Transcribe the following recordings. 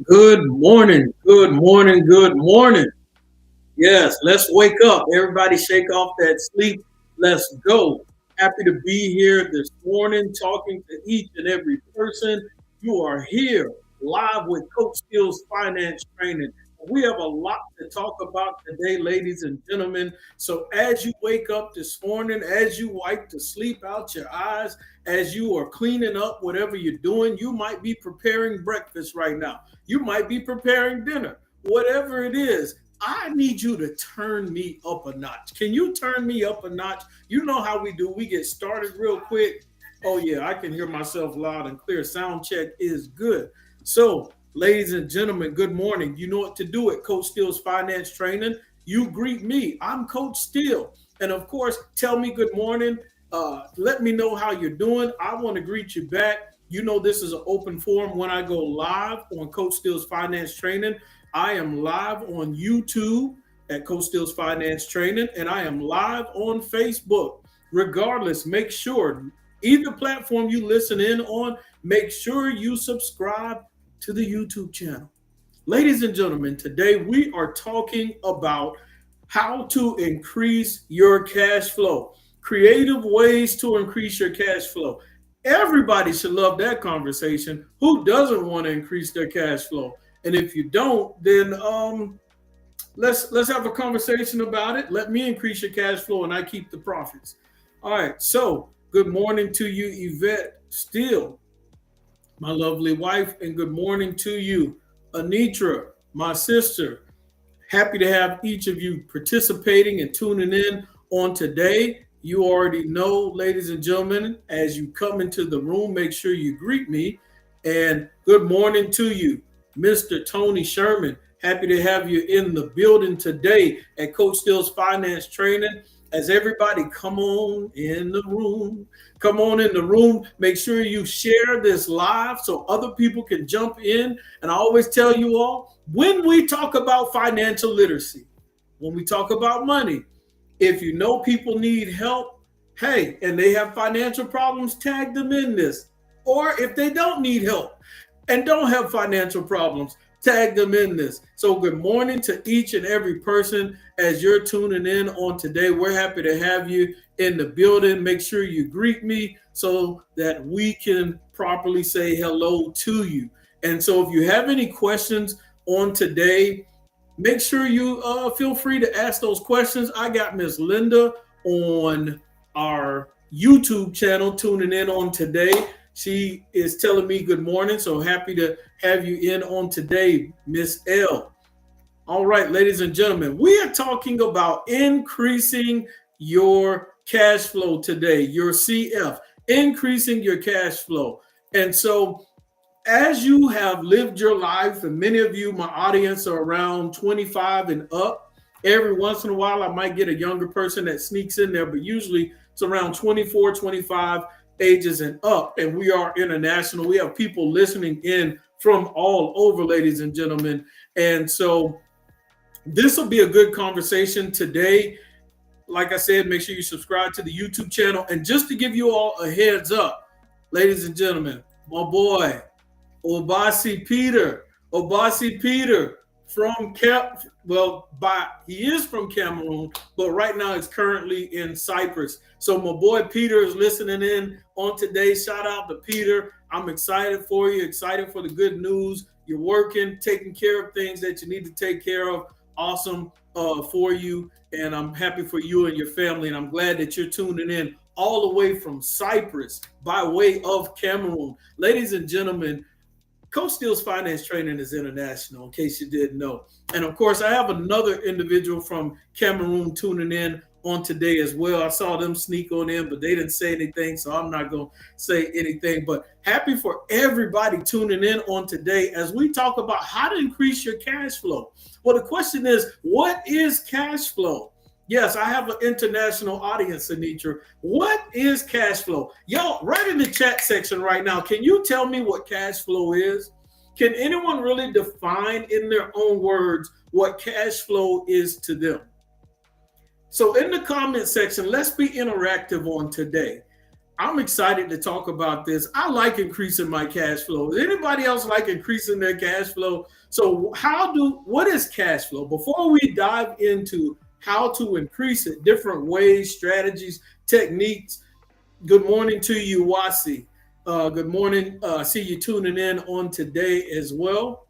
Good morning, good morning, good morning. Yes, let's wake up. Everybody shake off that sleep. Let's go. Happy to be here this morning talking to each and every person. You are here live with Coach Skills Finance Training. We have a lot to talk about today, ladies and gentlemen. So, as you wake up this morning, as you wipe the sleep out your eyes, as you are cleaning up whatever you're doing, you might be preparing breakfast right now. You might be preparing dinner. Whatever it is, I need you to turn me up a notch. Can you turn me up a notch? You know how we do. We get started real quick. Oh, yeah, I can hear myself loud and clear. Sound check is good. So, ladies and gentlemen, good morning. You know what to do at Coach Steele's Finance Training. You greet me. I'm Coach Steele. And of course, tell me good morning. Let me know how you're doing. I want to greet you back. You know, this is an open forum when I go live on Coach Steele's Finance Training. I am live on YouTube at Coach Steele's Finance Training, and I am live on Facebook. Regardless, make sure either platform you listen in on, make sure you subscribe to the YouTube channel. Ladies and gentlemen, today we are talking about how to increase your cash flow, creative ways to increase your cash flow. Everybody should love that conversation. Who doesn't want to increase their cash flow? And if you don't, then let's have a conversation about it. Let me increase your cash flow, and I keep the profits. All right. So good morning to you, Yvette Steele, my lovely wife, and good morning to you, Anitra, my sister. Happy to have each of you participating and tuning in on today. You already know, ladies and gentlemen, as you come into the room, make sure you greet me. And good morning to you, Mr. Tony Sherman. Happy to have you in the building today at Coach Steele's Finance Training. As everybody come on in the room, come on in the room. Make sure you share this live so other people can jump in. And I always tell you all, when we talk about financial literacy, when we talk about money, if you know people need help, hey, and they have financial problems, tag them in this. Or if they don't need help and don't have financial problems, tag them in this. So good morning to each and every person as you're tuning in on today. We're happy to have you in the building. Make sure you greet me so that we can properly say hello to you. And so if you have any questions on today, make sure you feel free to ask those questions. I got Miss Linda on our YouTube channel tuning in on today. She is telling me good morning, so happy to have you in on today, Miss L. All right, ladies and gentlemen, we are talking about increasing your cash flow today, your CF, increasing your cash flow. And so as you have lived your life, and many of you, my audience, are around 25 and up. Every once in a while, I might get a younger person that sneaks in there, but usually it's around 24, 25 ages and up. And we are international. We have people listening in from all over, ladies and gentlemen. And so this will be a good conversation today. Like I said, make sure you subscribe to the YouTube channel. And just to give you all a heads up, ladies and gentlemen, my boy, Obasi Peter from he is from Cameroon, but right now he's currently in Cyprus. So my boy Peter is listening in on today. Shout out to Peter. I'm excited for you, excited for the good news. You're working, taking care of things that you need to take care of. Awesome for you, and I'm happy for you and your family, and I'm glad that you're tuning in all the way from Cyprus by way of Cameroon. Ladies and gentlemen, Coach Steele's Finance Training is international, in case you didn't know. And of course, I have another individual from Cameroon tuning in on today as well. I saw them sneak on in, but they didn't say anything, so I'm not going to say anything. But happy for everybody tuning in on today as we talk about how to increase your cash flow. Well, the question is, what is cash flow? Yes, I have an international audience, Anitra. What is cash flow? Yo, right in the chat section right now, can you tell me what cash flow is? Can anyone really define in their own words what cash flow is to them? So in the comment section, let's be interactive on today. I'm excited to talk about this. I like increasing my cash flow. Does anybody else like increasing their cash flow? So what is cash flow? Before we dive into how to increase it, different ways, strategies, techniques. Good morning to you, Wasi. Good morning. I see you tuning in on today as well.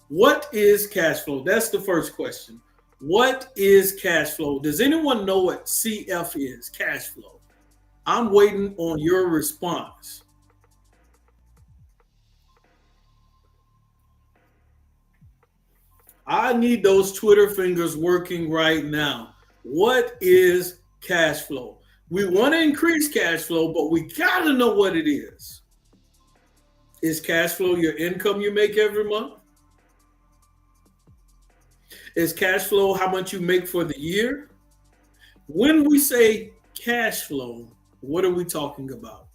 What is cash flow? That's the first question. What is cash flow? Does anyone know what CF is, cash flow? I'm waiting on your response. I need those Twitter fingers working right now. What is cash flow? We want to increase cash flow, but we got to know what it is. Is cash flow your income you make every month? Is cash flow how much you make for the year? When we say cash flow, what are we talking about?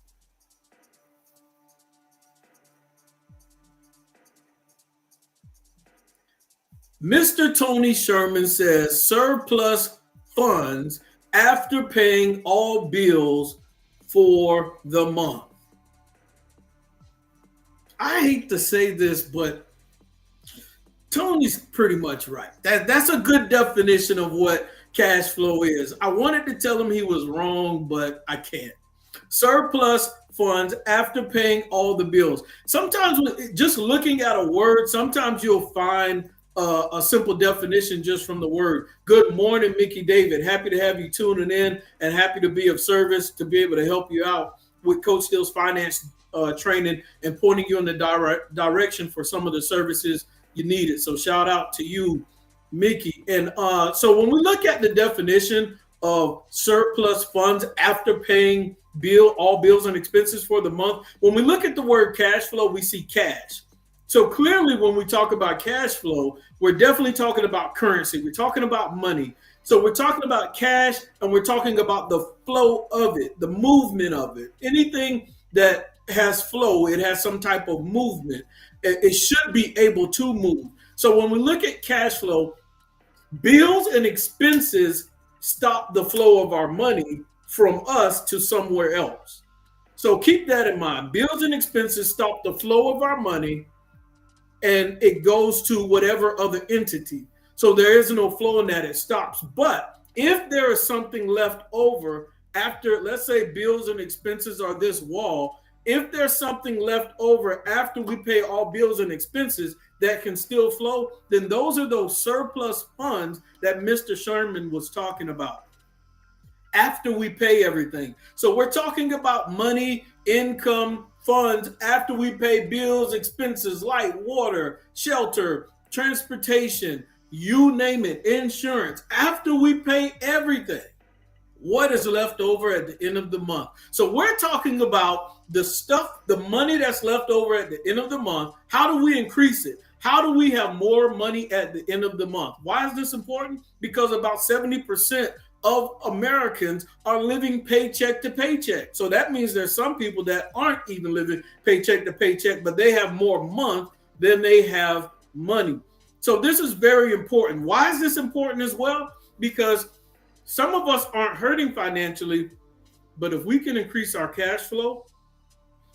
Mr. Tony Sherman says surplus funds after paying all bills for the month. I hate to say this, but Tony's pretty much right. That's a good definition of what cash flow is. I wanted to tell him he was wrong, but I can't. Surplus funds after paying all the bills. Sometimes just looking at a word, sometimes you'll find a simple definition just from the word. Good morning, Mickey David. Happy to have you tuning in and happy to be of service to be able to help you out with Coach Steele's finance training and pointing you in the direction for some of the services you needed. So shout out to you, Mickey. And so when we look at the definition of surplus funds after paying all bills and expenses for the month, when we look at the word cash flow, we see cash. So clearly when we talk about cash flow, we're definitely talking about currency. We're talking about money. So we're talking about cash and we're talking about the flow of it, the movement of it. Anything that has flow, it has some type of movement. It should be able to move. So when we look at cash flow, bills and expenses stop the flow of our money from us to somewhere else. So keep that in mind. Bills and expenses stop the flow of our money and it goes to whatever other entity. So there is no flow in that, it stops. But if there is something left over after, let's say bills and expenses are this wall, if there's something left over after we pay all bills and expenses that can still flow, then those are those surplus funds that Mr. Sherman was talking about after we pay everything. So we're talking about money, income, funds after we pay bills, expenses, light, water, shelter, transportation, you name it, insurance. After we pay everything, what is left over at the end of the month? So we're talking about the money that's left over at the end of the month. How do we increase it? How do we have more money at the end of the month? Why is this important? Because about 70% of Americans are living paycheck to paycheck. So that means there's some people that aren't even living paycheck to paycheck, but they have more month than they have money. So this is very important. Why is this important as well? Because some of us aren't hurting financially, but if we can increase our cash flow,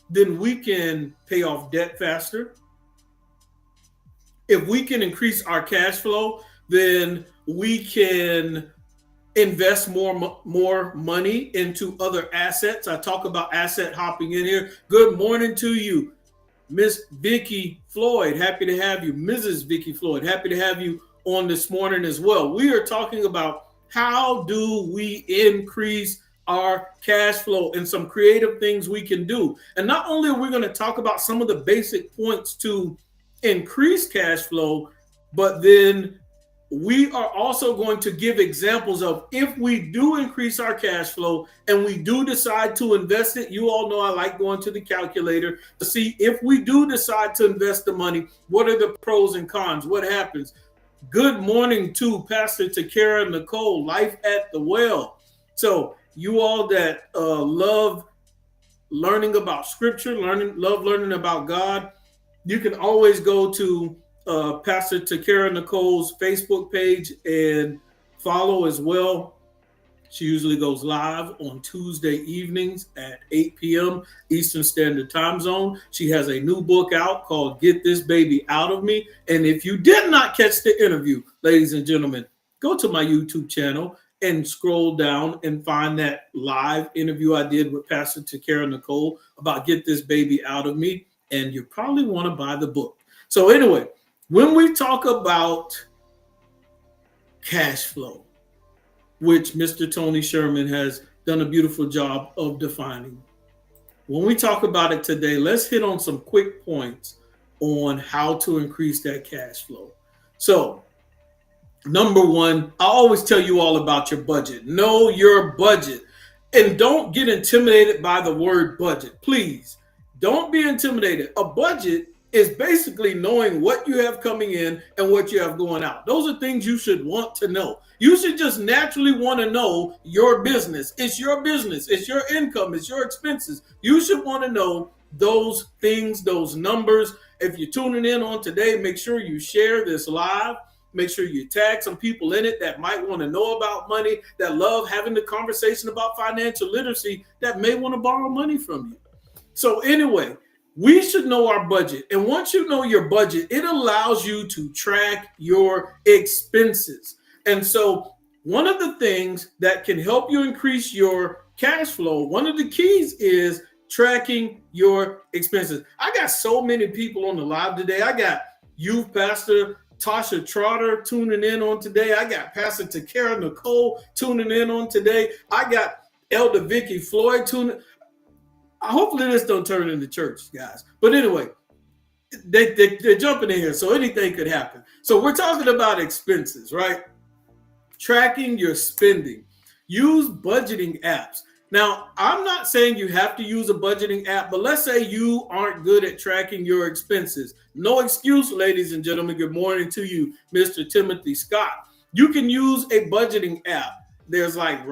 then we can pay off debt faster. If we can increase our cash flow, then we can invest more money into other assets. I talk about asset hopping in here. Good morning to you, Miss Vicky Floyd. Happy to have you. Mrs. Vicky Floyd. Happy to have you on this morning as well. We are talking about how do we increase our cash flow and some creative things we can do. And not only are we going to talk about some of the basic points to increase cash flow, but then we are also going to give examples of if we do increase our cash flow and we do decide to invest it. You all know I like going to the calculator to see if we do decide to invest the money, what are the pros and cons? What happens? Good morning to Pastor Takara Nicole, Life at the Well. So you all that love learning about scripture, love learning about God, you can always go to Pastor Takara Nicole's Facebook page and follow as well. She usually goes live on Tuesday evenings at 8 p.m. Eastern Standard Time Zone. She has a new book out called Get This Baby Out of Me. And if you did not catch the interview, ladies and gentlemen, go to my YouTube channel and scroll down and find that live interview I did with Pastor Takara Nicole about Get This Baby Out of Me. And you probably want to buy the book. So anyway, when we talk about cash flow, which Mr. Tony Sherman has done a beautiful job of defining. When we talk about it today, let's hit on some quick points on how to increase that cash flow. So, number one, I always tell you all about your budget. Know your budget. And don't get intimidated by the word budget. Please, don't be intimidated. A budget is basically knowing what you have coming in and what you have going out. Those are things you should want to know. You should just naturally want to know your business. It's your business. It's your income. It's your expenses. You should want to know those things, those numbers. If you're tuning in on today, make sure you share this live. Make sure you tag some people in it that might want to know about money, that love having the conversation about financial literacy, that may want to borrow money from you. So anyway, we should know our budget. And once you know your budget, it allows you to track your expenses. And so one of the things that can help you increase your cash flow, one of the keys is tracking your expenses. I got so many people on the live today. I got youth pastor Tasha Trotter tuning in on today. I got Pastor Takara Nicole tuning in on today. I got Elder Vicky Floyd tuning. Hopefully this don't turn into church, guys. But anyway, they're jumping in here, so anything could happen. So we're talking about expenses, right? Tracking your spending. Use budgeting apps. Now, I'm not saying you have to use a budgeting app, but let's say you aren't good at tracking your expenses. No excuse, ladies and gentlemen. Good morning to you, Mr. Timothy Scott. You can use a budgeting app. There's like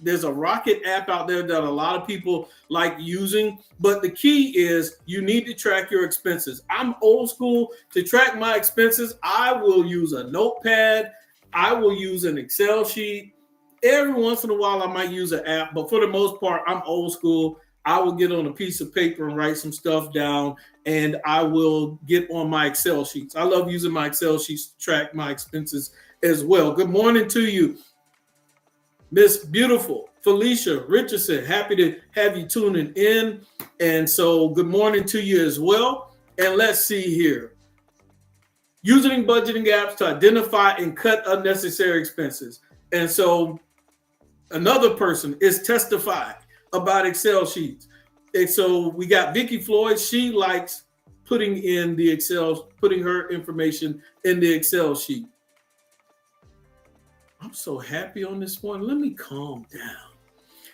There's a Rocket app out there that a lot of people like using, but the key is you need to track your expenses. I'm old school. To track my expenses, I will use a notepad. I will use an Excel sheet. Every once in a while, I might use an app, but for the most part, I'm old school. I will get on a piece of paper and write some stuff down, and I will get on my Excel sheets. I love using my Excel sheets to track my expenses as well. Good morning to you, Miss Beautiful Felicia Richardson. Happy to have you tuning in. And so good morning to you as well. And let's see here. Using budgeting apps to identify and cut unnecessary expenses. And so another person is testifying about Excel sheets. And so we got Vicky Floyd. She likes putting her information in the Excel sheet. I'm so happy on this one. Let me calm down.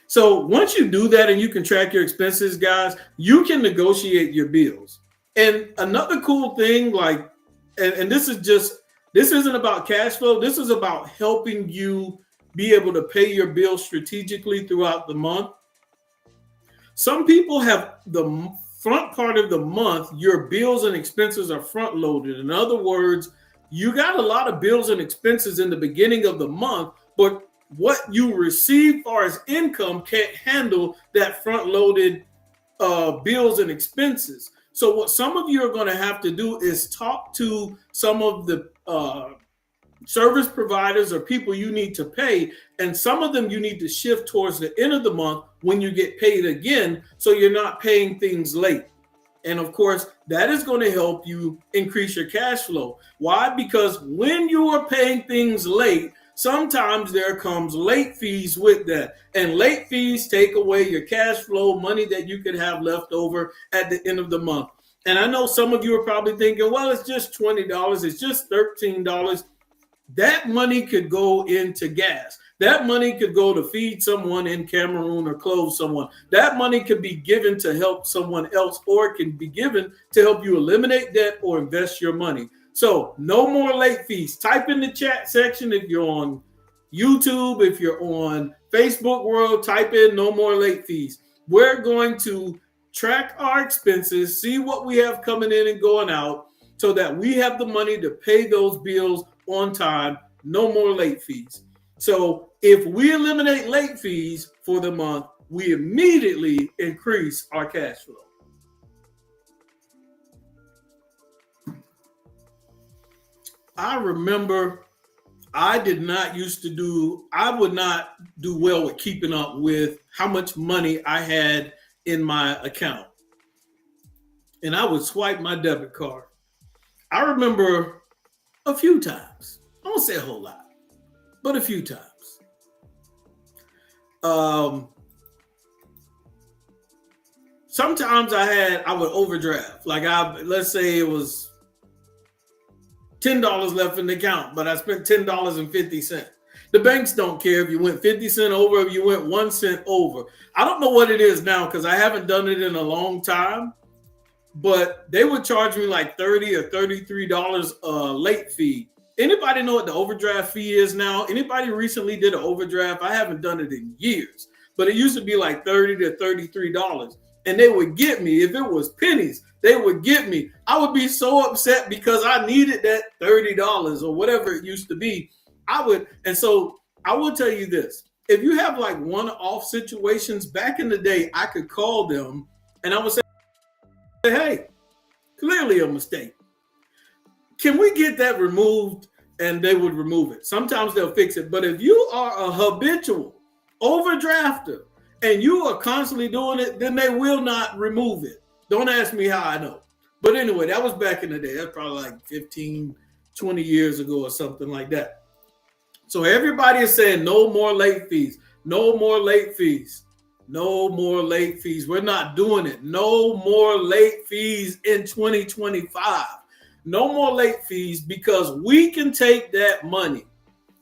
So once you do that and you can track your expenses, guys, you can negotiate your bills. And another cool thing, and this isn't about cash flow. This is about helping you be able to pay your bills strategically throughout the month. Some people have the front part of the month, your bills and expenses are front loaded. In other words, you got a lot of bills and expenses in the beginning of the month, but what you receive far as income can't handle that front loaded bills and expenses. So what some of you are going to have to do is talk to some of the service providers or people you need to pay. And some of them you need to shift towards the end of the month when you get paid again, so you're not paying things late. And of course, that is going to help you increase your cash flow. Why? Because when you are paying things late, sometimes there comes late fees with that. And late fees take away your cash flow, money that you could have left over at the end of the month. And I know some of you are probably thinking, well, it's just $20. It's just $13. That money could go into gas. That money could go to feed someone in Cameroon or clothe someone. That money could be given to help someone else, or it can be given to help you eliminate debt or invest your money. So no more late fees. Type in the chat section if you're on YouTube, if you're on Facebook World, type in no more late fees. We're going to track our expenses, see what we have coming in and going out, so that we have the money to pay those bills on time. No more late fees. So if we eliminate late fees for the month, we immediately increase our cash flow. I remember I would not do well with keeping up with how much money I had in my account. And I would swipe my debit card. I remember a few times, I won't say a whole lot, but a few times. Sometimes I would overdraft. Like let's say it was $10 left in the account, but I spent $10.50. The banks don't care if you went 50 cents over, if you went 1 cent over. I don't know what it is now because I haven't done it in a long time, but they would charge me like $30 or $33 late fee. Anybody know what the overdraft fee is now? Anybody recently did an overdraft? I haven't done it in years, but it used to be like $30 to $33. And they would get me, if it was pennies, they would get me. I would be so upset because I needed that $30 or whatever it used to be. And so I will tell you this. If you have like one-off situations, back in the day, I could call them and I would say, hey, clearly a mistake. Can we get that removed? And they would remove it. Sometimes they'll fix it. But if you are a habitual overdrafter and you are constantly doing it, then they will not remove it. Don't ask me how I know. But anyway, that was back in the day. That's probably like 15, 20 years ago or something like that. So everybody is saying no more late fees. No more late fees. No more late fees. We're not doing it. No more late fees in 2025. No more late fees because we can take that money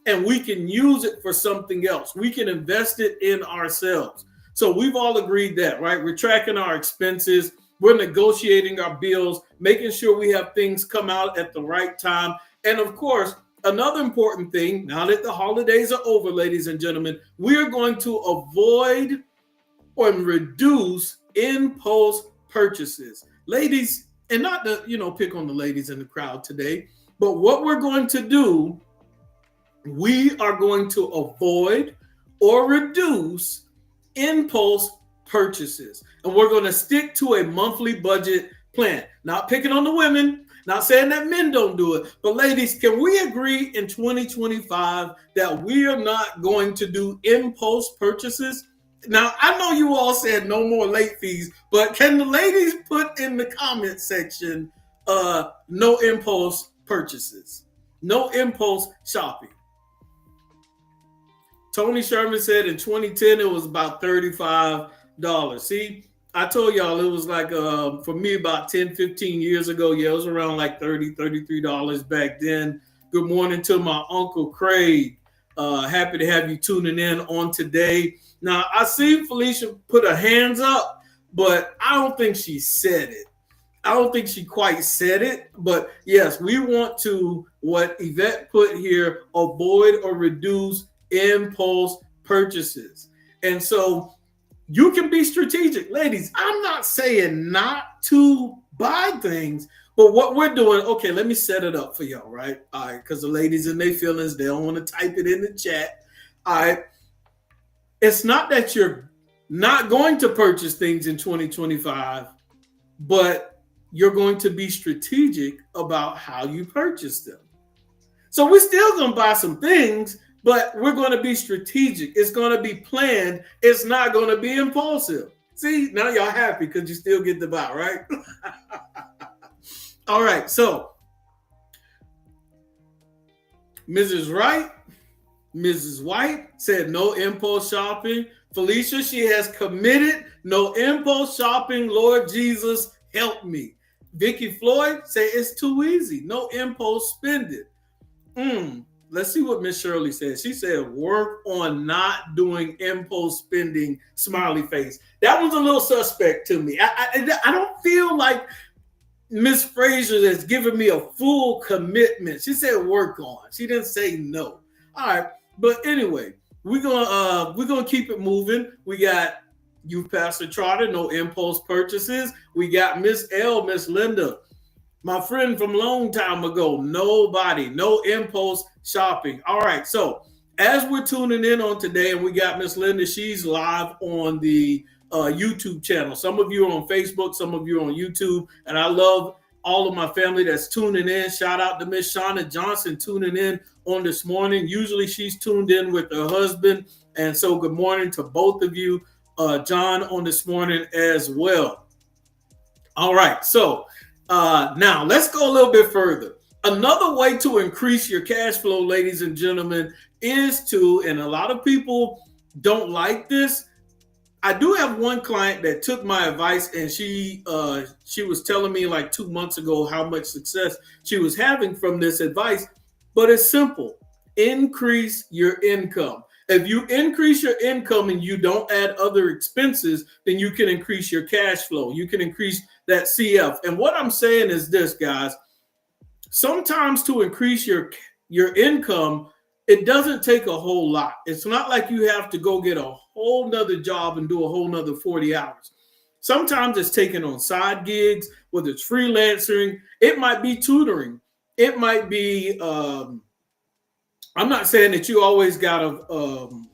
and we can use it for something else. We can invest it in ourselves. So we've all agreed that, right? We're tracking our expenses. We're negotiating our bills, making sure we have things come out at the right time. And of course, another important thing, now that the holidays are over, ladies and gentlemen, we are going to avoid or reduce impulse purchases. Ladies, and not to, pick on the ladies in the crowd today, but what we're going to do, we are going to avoid or reduce impulse purchases. And we're going to stick to a monthly budget plan. Not picking on the women, not saying that men don't do it, but ladies, can we agree in 2025 that we are not going to do impulse purchases? Now, I know you all said no more late fees, but can the ladies put in the comment section, no impulse purchases, no impulse shopping? Tony Sherman said in 2010, it was about $35. See, I told y'all it was like, for me, about 10, 15 years ago. Yeah, it was around like $30, $33 back then. Good morning to my Uncle Craig. Happy to have you tuning in on today. Now, I see Felicia put her hands up, but I don't think she said it. I don't think she quite said it. But yes, we want to, what Yvette put here, avoid or reduce impulse purchases. And so you can be strategic. Ladies, I'm not saying not to buy things, but what we're doing, okay, let me set it up for y'all, right? All right, because the ladies in their feelings, they don't want to type it in the chat. All right. It's not that you're not going to purchase things in 2025, but you're going to be strategic about how you purchase them. So we're still going to buy some things, but we're going to be strategic. It's going to be planned. It's not going to be impulsive. See, now y'all happy because you still get to buy, right? All right. So Mrs. Wright, Mrs. White said no impulse shopping. Felicia, she has committed no impulse shopping. Lord Jesus, help me. Vicky Floyd said it's too easy. No impulse spending. Let's see what Miss Shirley said. She said work on not doing impulse spending, smiley face. That was a little suspect to me. I don't feel like Miss Frazier has given me a full commitment. She said work on. She didn't say no. All right. But anyway, we're gonna keep it moving. We got Youth Pastor Trotter, no impulse purchases. We got Miss L, Miss Linda, my friend from a long time ago. Nobody, no impulse shopping. All right, so as we're tuning in on today, and we got Miss Linda, she's live on the YouTube channel. Some of you are on Facebook, some of you are on YouTube, and I love all of my family that's tuning in. Shout out to Miss Shauna Johnson tuning in on this morning. Usually she's tuned in with her husband, and so good morning to both of you, John, on this morning as well. All right, so now let's go a little bit further. Another way to increase your cash flow, ladies and gentlemen, is to, and a lot of people don't like this. I do have one client that took my advice, and she was telling me like 2 months ago how much success she was having from this advice. But it's simple: increase your income. If you increase your income and you don't add other expenses, then you can increase your cash flow. You can increase that CF. And what I'm saying is this, guys. Sometimes to increase your income, it doesn't take a whole lot. It's not like you have to go get a whole nother job and do a whole nother 40 hours. Sometimes it's taking on side gigs, whether it's freelancing, it might be tutoring. It might be, I'm not saying that you always got to,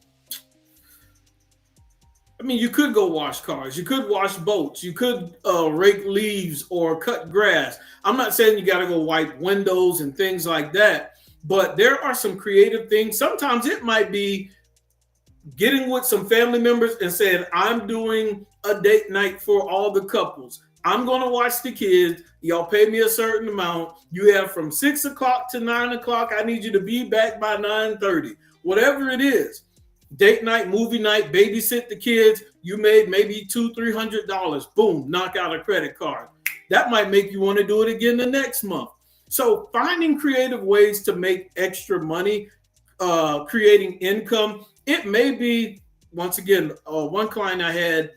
you could go wash cars. You could wash boats. You could rake leaves or cut grass. I'm not saying you got to go wipe windows and things like that. But there are some creative things. Sometimes it might be getting with some family members and saying, I'm doing a date night for all the couples. I'm going to watch the kids. Y'all pay me a certain amount. You have from 6 o'clock to 9 o'clock. I need you to be back by 9:30. Whatever it is. Date night, movie night, babysit the kids. You made maybe $200-300. Boom, knock out a credit card. That might make you want to do it again the next month. So finding creative ways to make extra money, creating income. It may be, once again, one client I had,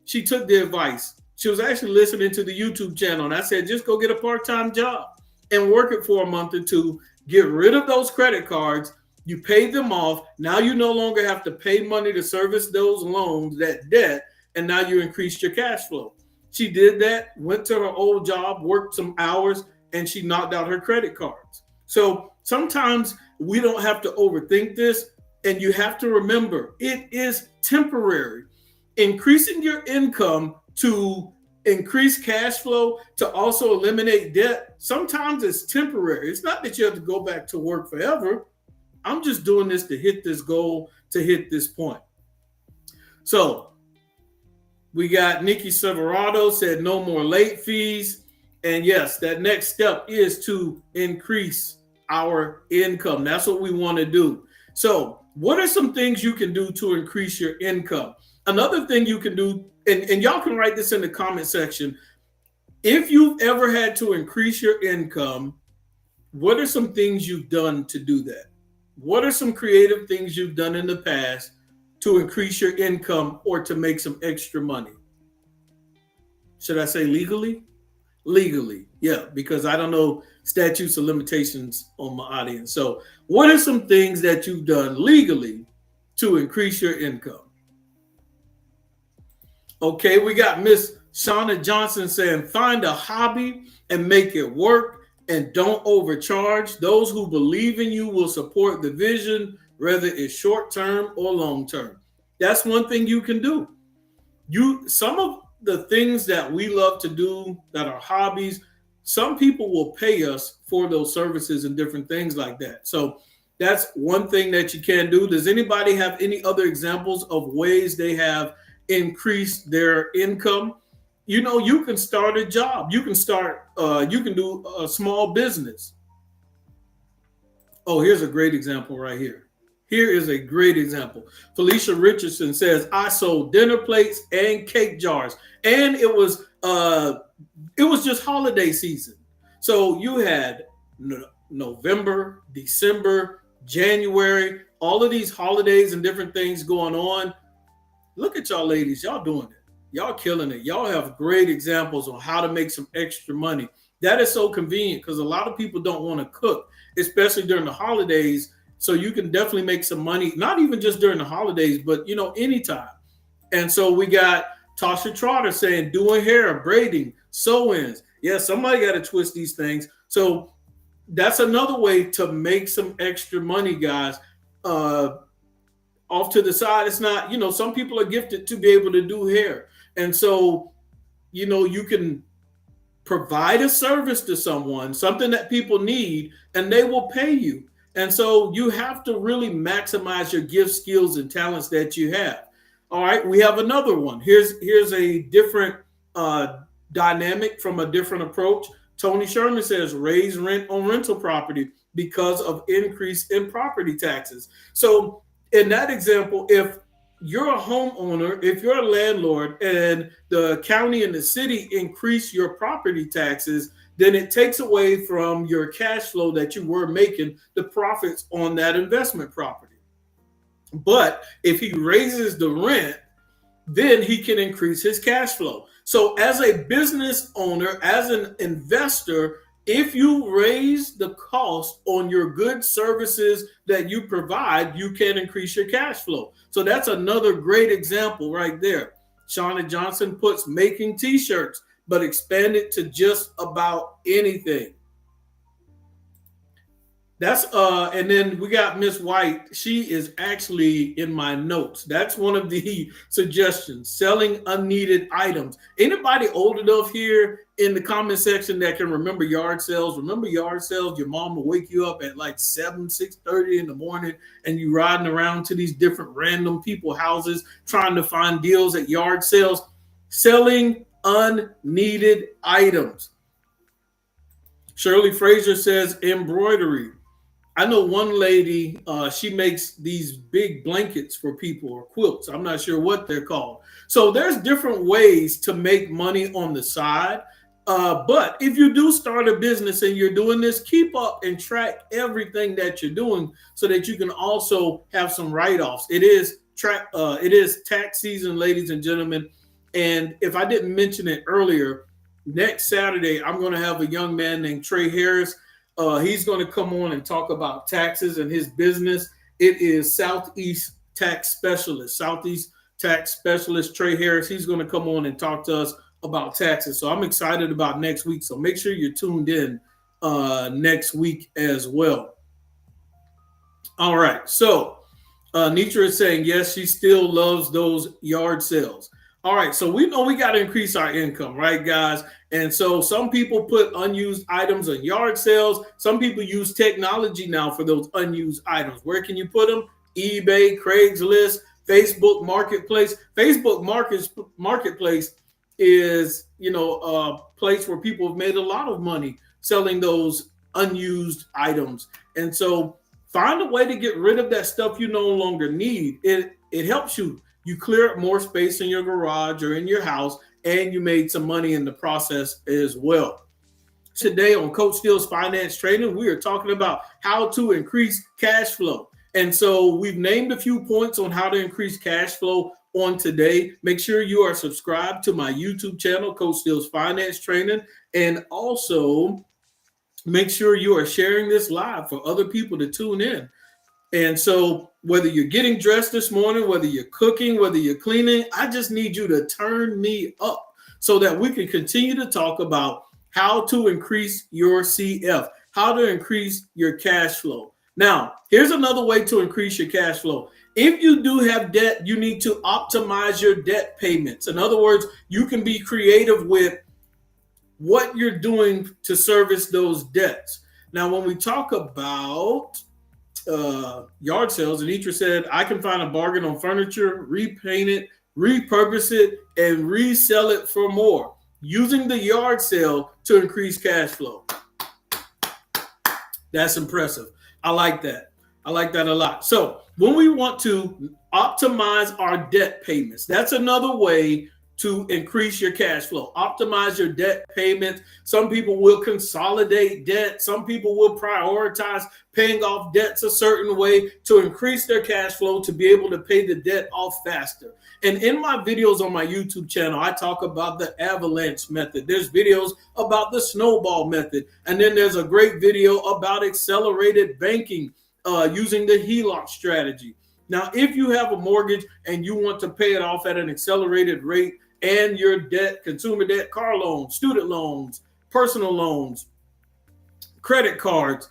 she took the advice. She was actually listening to the YouTube channel, and I said, just go get a part-time job and work it for a month or two. Get rid of those credit cards. You pay them off. Now you no longer have to pay money to service those loans, that debt, and now you increased your cash flow. She did that, went to her old job, worked some hours, and she knocked out her credit cards. So sometimes we don't have to overthink this, and you have to remember it is temporary. Increasing your income to increase cash flow, to also eliminate debt, sometimes it's temporary. It's not that you have to go back to work forever. I'm just doing this to hit this goal, to hit this point. So we got Nikki Severado said no more late fees. And yes, that next step is to increase our income. That's what we want to do. So what are some things you can do to increase your income? Another thing you can do, and y'all can write this in the comment section. If you've ever had to increase your income, what are some things you've done to do that? What are some creative things you've done in the past to increase your income or to make some extra money? Should I say legally? Legally, yeah, because I don't know statutes or limitations on my audience. So what are some things that you've done legally to increase your income? Okay, we got Miss Shauna Johnson saying, find a hobby and make it work. And don't overcharge. Those who believe in you will support the vision, whether it's short term or long term. That's one thing you can do. Some of the things that we love to do that are hobbies, some people will pay us for those services and different things like that. So that's one thing that you can do. Does anybody have any other examples of ways they have increased their income? You can start a job. You can do a small business. Oh, here's a great example right here. Here is a great example. Felicia Richardson says, I sold dinner plates and cake jars. And it was just holiday season. So you had November, December, January, all of these holidays and different things going on. Look at y'all ladies, y'all doing it. Y'all killing it. Y'all have great examples on how to make some extra money. That is so convenient because a lot of people don't want to cook, especially during the holidays. So you can definitely make some money, not even just during the holidays, but anytime. And so we got Tasha Trotter saying doing hair, braiding, sew-ins. Yeah, somebody got to twist these things. So that's another way to make some extra money, guys. uh, off to the side. It's not, some people are gifted to be able to do hair. And so, you can provide a service to someone, something that people need, and they will pay you. And so you have to really maximize your gifts, skills, and talents that you have. All right, we have another one. Here's a different uh, dynamic from a different approach. Tony Sherman says raise rent on rental property because of increase in property taxes. So in that example, if you're a homeowner, if you're a landlord and the county and the city increase your property taxes, then it takes away from your cash flow that you were making, the profits on that investment property. But if he raises the rent, then he can increase his cash flow. So as a business owner, as an investor, if you raise the cost on your goods, services that you provide, you can increase your cash flow. So that's another great example right there. Shauna Johnson puts making t-shirts, but expand it to just about anything. That's and then we got Miss White. She is actually in my notes. That's one of the suggestions: selling unneeded items. Anybody old enough here in the comment section that can remember yard sales? Remember yard sales? Your mom will wake you up at like 6:30 in the morning, and you riding around to these different random people houses trying to find deals at yard sales. Selling unneeded items. Shirley Fraser says embroidery. I know one lady, she makes these big blankets for people, or quilts. I'm not sure what they're called. So there's different ways to make money on the side. But if you do start a business and you're doing this, keep up and track everything that you're doing so that you can also have some write-offs. It is tax season, ladies and gentlemen. And if I didn't mention it earlier, next Saturday, I'm going to have a young man named Trey Harris. He's going to come on and talk about taxes and his business. It is Southeast Tax Specialist Trey Harris. He's going to come on and talk to us about taxes. So I'm excited about next week. So make sure you're tuned in next week as well. All right. So Nitra is saying, yes, she still loves those yard sales. All right, so we know we got to increase our income, right, guys? And so some people put unused items on yard sales. Some people use technology now for those unused items. Where can you put them? eBay, Craigslist, Facebook Marketplace. Facebook Marketplace is, a place where people have made a lot of money selling those unused items. And so find a way to get rid of that stuff you no longer need. It helps you. You clear up more space in your garage or in your house, and you made some money in the process as well. Today on Coach Steele's Finance Training, we are talking about how to increase cash flow. And so we've named a few points on how to increase cash flow on today. Make sure you are subscribed to my YouTube channel, Coach Steele's Finance Training, and also make sure you are sharing this live for other people to tune in. And so whether you're getting dressed this morning, whether you're cooking, whether you're cleaning, I just need you to turn me up so that we can continue to talk about how to increase your CF, how to increase your cash flow. Now, here's another way to increase your cash flow. If you do have debt, you need to optimize your debt payments. In other words, you can be creative with what you're doing to service those debts. Now, when we talk about yard sales, Anitra said, I can find a bargain on furniture, repaint it, repurpose it, and resell it for more using the yard sale to increase cash flow. That's impressive. I like that. I like that a lot. So when we want to optimize our debt payments, that's another way to increase your cash flow. Optimize your debt payments. Some people will consolidate debt. Some people will prioritize paying off debts a certain way to increase their cash flow to be able to pay the debt off faster. And in my videos on my YouTube channel, I talk about the avalanche method. There's videos about the snowball method. And then there's a great video about accelerated banking using the HELOC strategy. Now, if you have a mortgage and you want to pay it off at an accelerated rate, and your debt, consumer debt, car loans, student loans, personal loans, credit cards,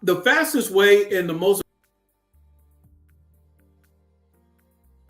the fastest way and the most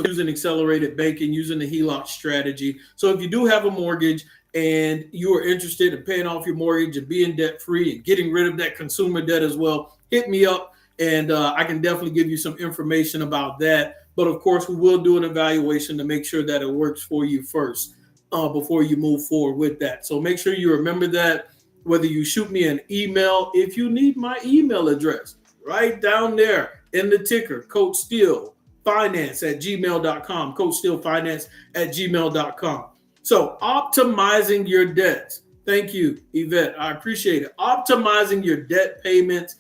using accelerated banking, using the HELOC strategy. So if you do have a mortgage and you are interested in paying off your mortgage and being debt free and getting rid of that consumer debt as well, hit me up and I can definitely give you some information about that. But of course, we will do an evaluation to make sure that it works for you first before you move forward with that. So make sure you remember that, whether you shoot me an email. If you need my email address, right down there in the ticker, CoachSteeleFinance@gmail.com, CoachSteeleFinance@gmail.com. So optimizing your debts. Thank you, Yvette. I appreciate it. Optimizing your debt payments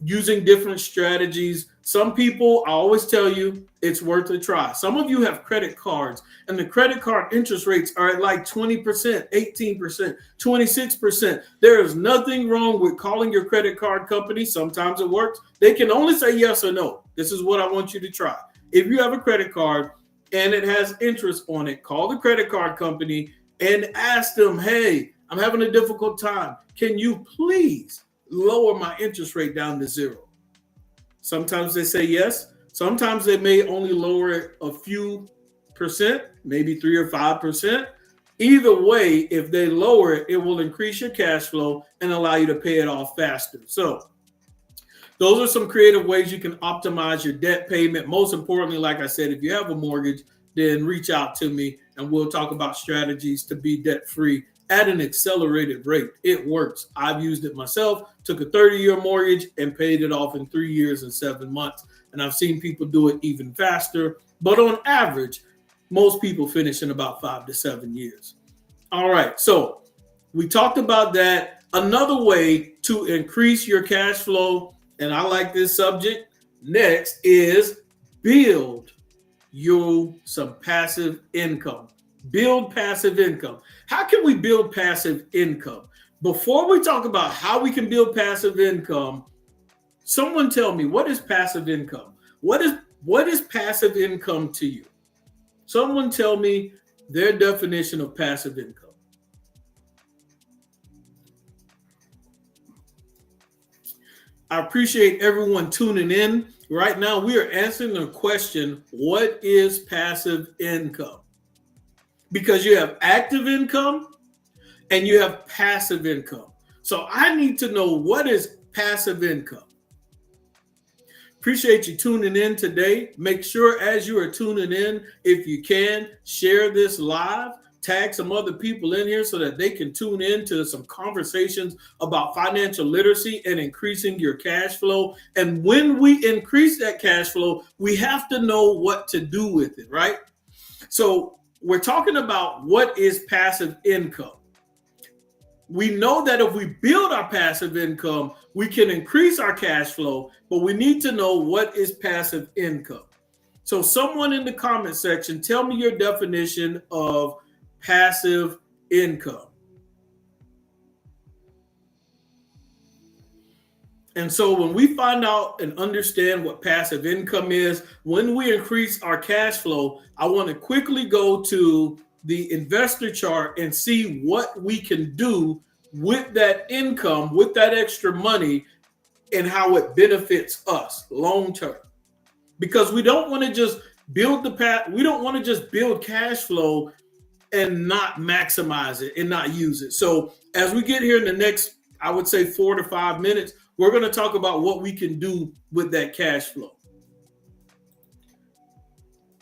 using different strategies. Some people, I always tell you, it's worth a try. Some of you have credit cards, and the credit card interest rates are at like 20%, 18%, 26%. There is nothing wrong with calling your credit card company. Sometimes it works. They can only say yes or no. This is what I want you to try. If you have a credit card and it has interest on it, call the credit card company and ask them, hey, I'm having a difficult time. Can you please lower my interest rate down to 0? Sometimes they say yes. Sometimes they may only lower it a few percent, maybe 3 or 5%. Either way, if they lower it, it will increase your cash flow and allow you to pay it off faster. So those are some creative ways you can optimize your debt payment. Most importantly, like I said, if you have a mortgage, then reach out to me and we'll talk about strategies to be debt free at an accelerated rate. It works. I've used it myself, took a 30-year mortgage and paid it off in 3 years and 7 months. And I've seen people do it even faster. But on average, most people finish in about 5 to 7 years. All right. So we talked about that. Another way to increase your cash flow, and I like this subject next, is build you some passive income. Build passive income. How can we build passive income? Before we talk about how we can build passive income, someone tell me, what is passive income? What is passive income to you? Someone tell me their definition of passive income. I appreciate everyone tuning in. Right now, we are answering the question, what is passive income? Because you have active income and you have passive income. So I need to know, what is passive income? Appreciate you tuning in today. Make sure as you are tuning in, if you can, share this live, tag some other people in here so that they can tune in to some conversations about financial literacy and increasing your cash flow. And when we increase that cash flow, we have to know what to do with it, right? So we're talking about what is passive income. We know that if we build our passive income, we can increase our cash flow, but we need to know what is passive income. So someone in the comment section, tell me your definition of passive income. And so when we find out and understand what passive income is, when we increase our cash flow, I want to quickly go to the investor chart and see what we can do with that income, with that extra money, and how it benefits us long term. Because we don't want to just build we don't want to just build cash flow and not maximize it and not use it. So as we get here in the next, I would say 4 to 5 minutes, we're going to talk about what we can do with that cash flow.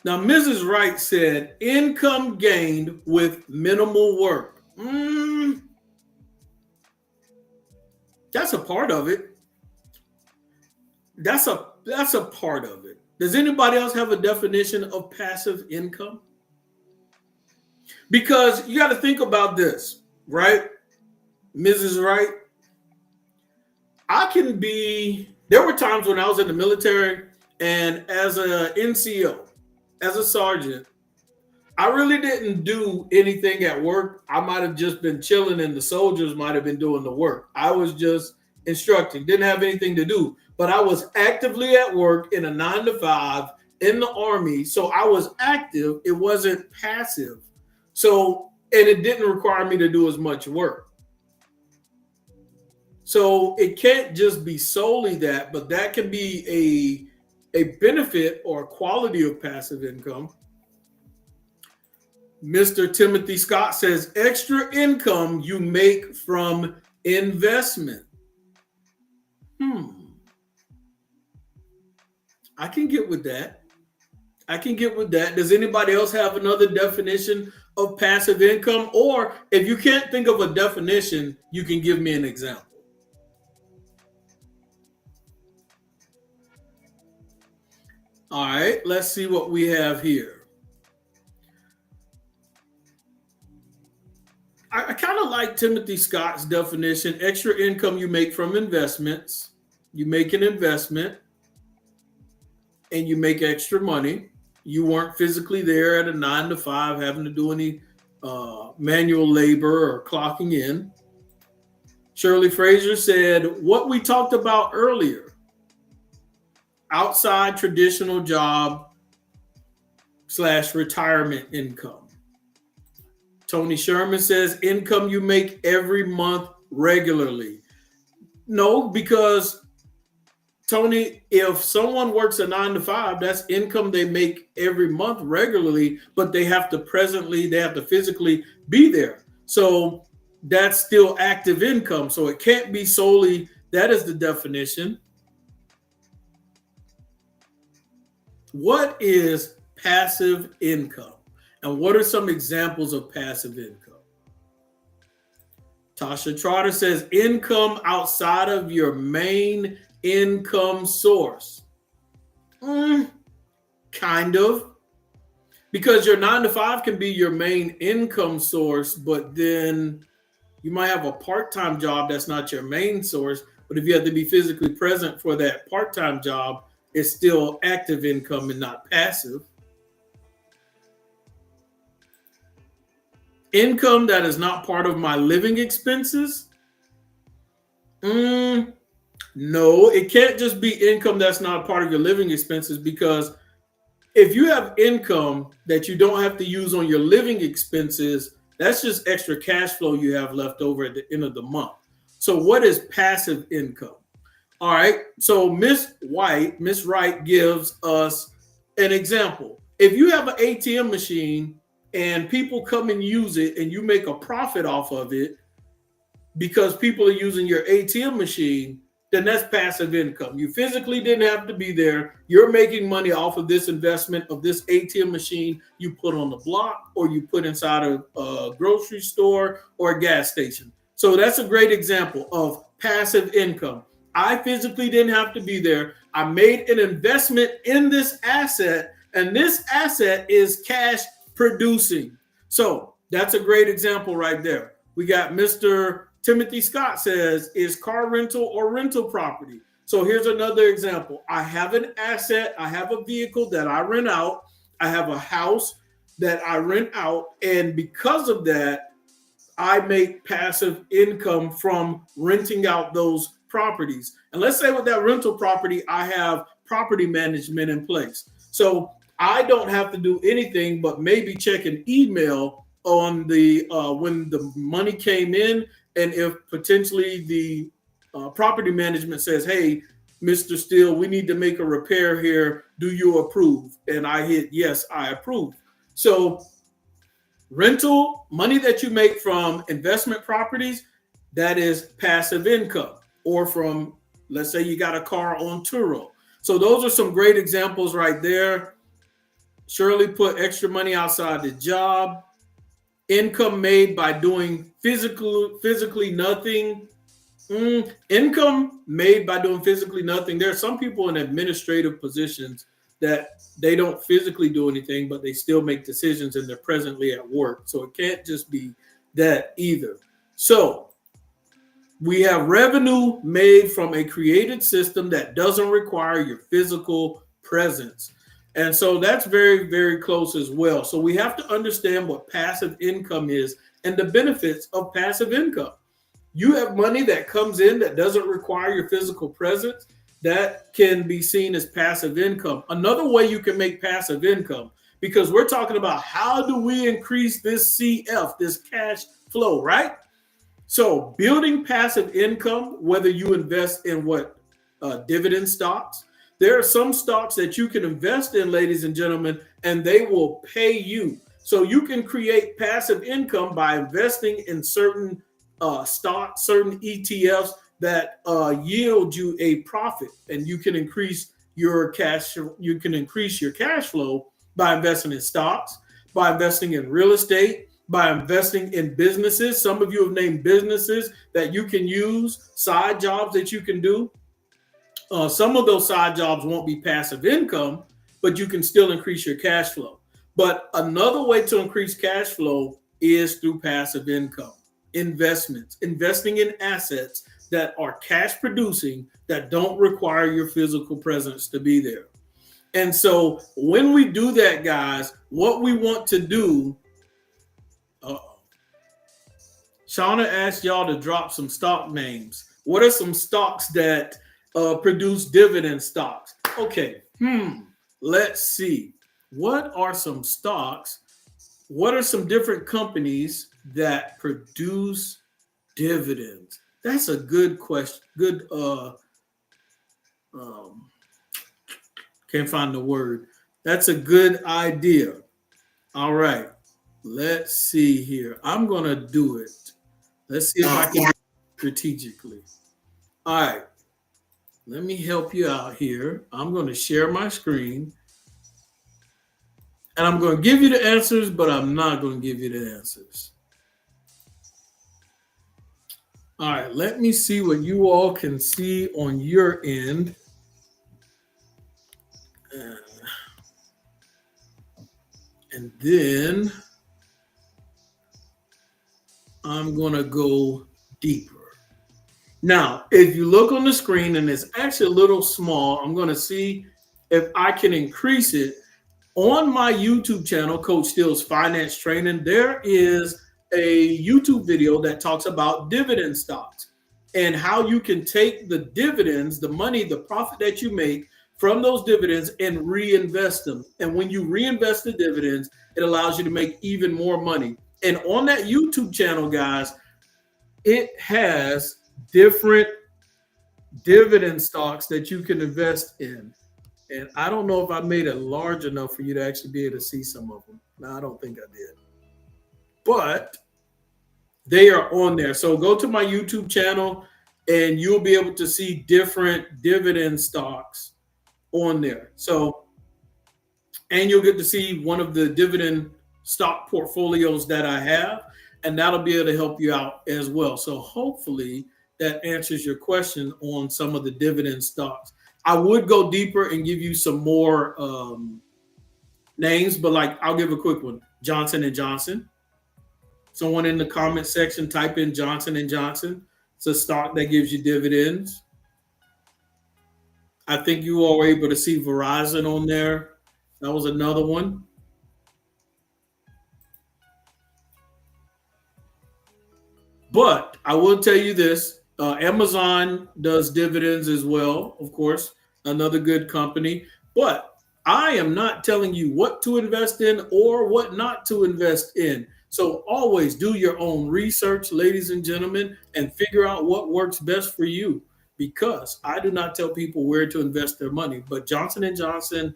Now, Mrs. Wright said, income gained with minimal work. That's a part of it. That's a part of it. Does anybody else have a definition of passive income? Because you got to think about this, right? Mrs. Wright, there were times when I was in the military and as a NCO, as a sergeant, I really didn't do anything at work. I might have just been chilling and the soldiers might have been doing the work. I was just instructing, didn't have anything to do, but I was actively at work in a 9 to 5 in the Army. So I was active. It wasn't passive. So, and it didn't require me to do as much work. So it can't just be solely that, but that can be a benefit or quality of passive income. Mr. Timothy Scott says extra income you make from investment. I can get with that. Does anybody else have another definition of passive income? Or if you can't think of a definition, you can give me an example. All right, let's see what we have here. I kind of like Timothy Scott's definition. Extra income you make from investments. You make an investment and you make extra money. You weren't physically there at a 9 to 5 having to do any manual labor or clocking in. Shirley Fraser said, what we talked about earlier, outside traditional job / retirement income. Tony Sherman says income you make every month regularly. No, because Tony, if someone works a 9 to 5, that's income they make every month regularly, but they have to physically be there. So that's still active income. So it can't be solely, that is the definition. What is passive income? And what are some examples of passive income? Tasha Trotter says income outside of your main income source. Kind of. Because your 9 to 5 can be your main income source, but then you might have a part-time job that's not your main source. But if you have to be physically present for that part-time job, it's still active income and not passive. Income that is not part of my living expenses? No, it can't just be income that's not part of your living expenses, because if you have income that you don't have to use on your living expenses, that's just extra cash flow you have left over at the end of the month. So what is passive income? All right, so Miss Wright gives us an example. If you have an ATM machine and people come and use it and you make a profit off of it because people are using your ATM machine, then that's passive income. You physically didn't have to be there. You're making money off of this investment of this ATM machine you put on the block or you put inside a grocery store or a gas station. So that's a great example of passive income. I physically didn't have to be there. I made an investment in this asset, and this asset is cash producing. So that's a great example right there. We got Mr. Timothy Scott says, is car rental or rental property? So here's another example. I have an asset. I have a vehicle that I rent out. I have a house that I rent out. And because of that, I make passive income from renting out those properties. And let's say with that rental property, I have property management in place. So I don't have to do anything but maybe check an email on the when the money came in, and if potentially the property management says, hey, Mr. Steele, we need to make a repair here. Do you approve? And I hit, yes, I approve. So rental, money that you make from investment properties, that is passive income. Or from, let's say you got a car on Turo. So those are some great examples right there. Shirley put extra money outside the job. Income made by doing physically nothing. Income made by doing physically nothing. There are some people in administrative positions that they don't physically do anything, but they still make decisions and they're presently at work. So it can't just be that either. So we have revenue made from a created system that doesn't require your physical presence. And so that's very, very close as well. So we have to understand what passive income is and the benefits of passive income. You have money that comes in that doesn't require your physical presence. That can be seen as passive income. Another way you can make passive income, because we're talking about how do we increase this CF, this cash flow, right? So building passive income, whether you invest in dividend stocks, there are some stocks that you can invest in, ladies and gentlemen, and they will pay you. So you can create passive income by investing in certain stocks, certain ETFs that yield you a profit, and you can increase your cash. You can increase your cash flow by investing in stocks, by investing in real estate, by investing in businesses. Some of you have named businesses that you can use, side jobs that you can do. Some of those side jobs won't be passive income, but you can still increase your cash flow. But another way to increase cash flow is through passive income investments, investing in assets that are cash producing that don't require your physical presence to be there. And so when we do that, guys, what we want to do, Shauna asked y'all to drop some stock names. What are some stocks that produce dividend stocks? Okay, let's see. What are some stocks? What are some different companies that produce dividends? That's a good question. Good, can't find the word. That's a good idea. All right, let's see here. I'm going to do it. Let's see if I can do it strategically. All right, let me help you out here. I'm going to share my screen. And I'm going to give you the answers, but I'm not going to give you the answers. All right, let me see what you all can see on your end. And then I'm going to go deeper. Now, if you look on the screen and it's actually a little small, I'm going to see if I can increase it. On my YouTube channel, Coach Steele's Finance Training, there is a YouTube video that talks about dividend stocks and how you can take the dividends, the money, the profit that you make from those dividends and reinvest them. And when you reinvest the dividends, it allows you to make even more money. And on that YouTube channel, guys, it has different dividend stocks that you can invest in. And I don't know if I made it large enough for you to actually be able to see some of them. No, I don't think I did. But they are on there. So go to my YouTube channel and you'll be able to see different dividend stocks on there. So, and you'll get to see one of the dividend stock portfolios that I have, and that'll be able to help you out as well. So hopefully that answers your question on some of the dividend stocks. I would go deeper and give you some more names, but like I'll give a quick one. Johnson & Johnson. Someone in the comment section, type in Johnson & Johnson. It's a stock that gives you dividends. I think you all were able to see Verizon on there. That was another one. But I will tell you this. Amazon does dividends as well, of course, another good company. But I am not telling you what to invest in or what not to invest in. So always do your own research, ladies and gentlemen, and figure out what works best for you. Because I do not tell people where to invest their money. But Johnson & Johnson,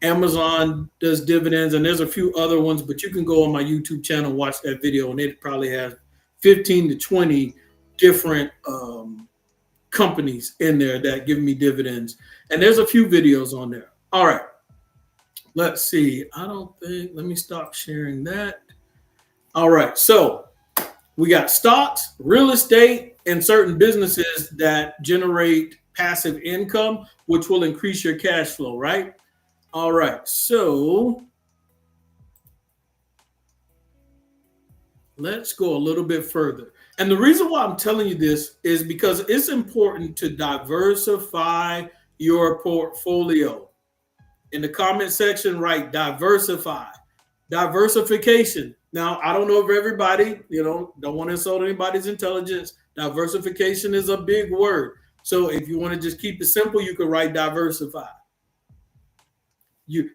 Amazon does dividends, and there's a few other ones. But you can go on my YouTube channel, watch that video, and it probably has 15 to 20 different companies in there that give me dividends. And there's a few videos on there. All right. Let's see. Let me stop sharing that. All right. So we got stocks, real estate, and certain businesses that generate passive income, which will increase your cash flow, right? All right. So let's go a little bit further. And the reason why I'm telling you this is because it's important to diversify your portfolio. In the comment section, write diversify, diversification. Now, I don't know if everybody, don't want to insult anybody's intelligence. Diversification is a big word. So if you want to just keep it simple, you can write diversify.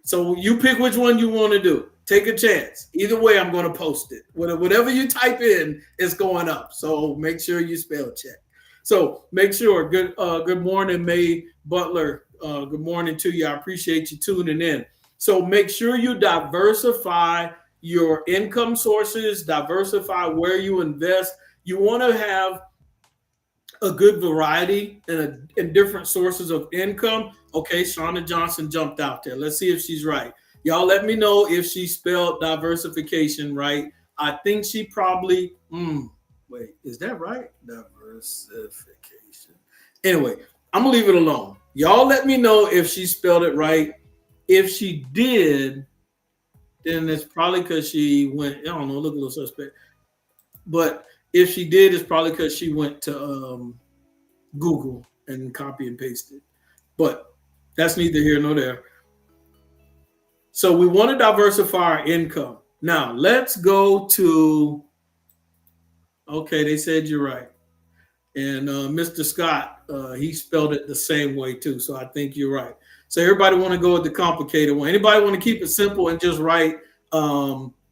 So you pick which one you want to do. Take a chance. Either way, I'm going to post it. Whatever you type in is going up. So make sure you spell check. So make sure. Good morning, May Butler. Good morning to you. I appreciate you tuning in. So make sure you diversify your income sources, diversify where you invest. You want to have a good variety and different sources of income. Okay, Shauna Johnson jumped out there. Let's see if she's right. Y'all let me know if she spelled diversification right. I think she probably, wait, is that right? Diversification. Anyway, I'm going to leave it alone. Y'all let me know if she spelled it right. If she did, then it's probably because she went, I don't know, look a little suspect. But if she did, it's probably because she went to Google and copy and paste it. But that's neither here nor there. So we want to diversify our income. Now let's go to, okay, they said you're right. And Mr. Scott, he spelled it the same way too. So I think you're right. So everybody want to go with the complicated one. Anybody want to keep it simple and just write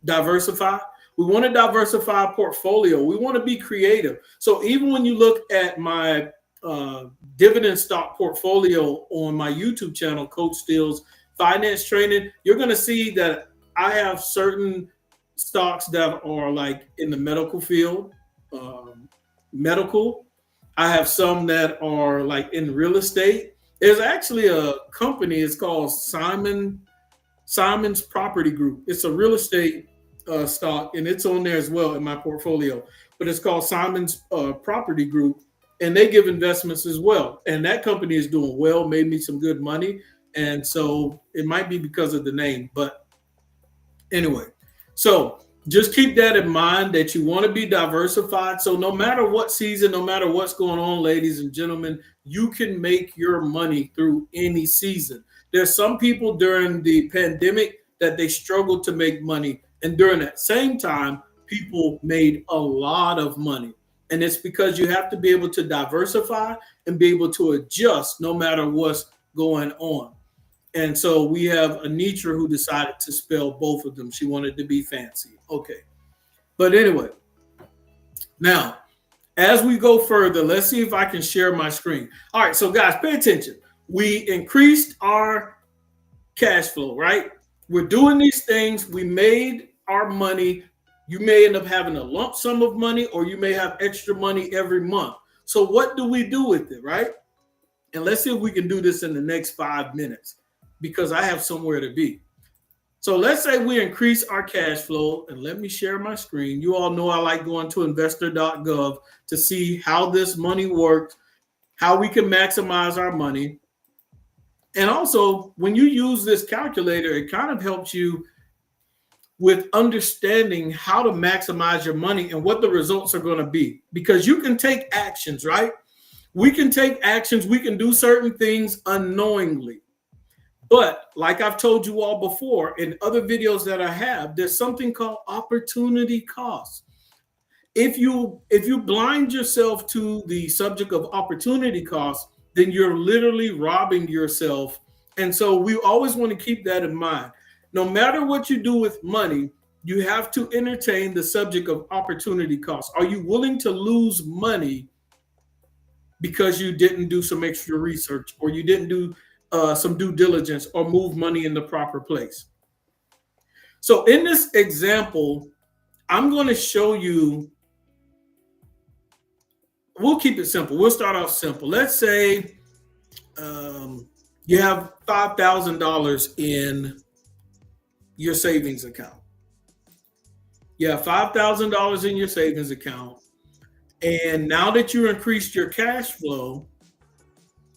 diversify? We want to diversify our portfolio. We want to be creative. So even when you look at my dividend stock portfolio on my YouTube channel, Coach Steele's Finance Training, you're going to see that I have certain stocks that are like in the medical field, medical. I have some that are like in real estate. There's actually a company, it's called Simon's Property Group. It's a real estate stock, and it's on there as well in my portfolio. But it's called Simon's Property Group, and they give investments as well. And that company is doing well, made me some good money. And so it might be because of the name. But anyway, so just keep that in mind that you want to be diversified. So no matter what season, no matter what's going on, ladies and gentlemen, you can make your money through any season. There's some people during the pandemic that they struggled to make money. And during that same time, people made a lot of money. And it's because you have to be able to diversify and be able to adjust no matter what's going on. And so we have Anitra who decided to spell both of them. She wanted to be fancy. Okay. But anyway, now, as we go further, let's see if I can share my screen. All right. So guys, pay attention. We increased our cash flow, right? We're doing these things. We made our money. You may end up having a lump sum of money, or you may have extra money every month. So what do we do with it, right? And let's see if we can do this in the next 5 minutes, because I have somewhere to be. So let's say we increase our cash flow, and let me share my screen. You all know I like going to investor.gov to see how this money works, how we can maximize our money. And also, when you use this calculator, it kind of helps you with understanding how to maximize your money and what the results are going to be, because you can take actions, right? We can take actions. We can do certain things unknowingly. But like I've told you all before in other videos that I have, there's something called opportunity cost. If you blind yourself to the subject of opportunity cost, then you're literally robbing yourself. And so we always want to keep that in mind. No matter what you do with money, you have to entertain the subject of opportunity cost. Are you willing to lose money because you didn't do some extra research, or you didn't do some due diligence, or move money in the proper place? So in this example, I'm going to show you, we'll keep it simple. We'll start off simple. Let's say you have $5,000 in your savings account. You have $5,000 in your savings account. And now that you increased your cash flow,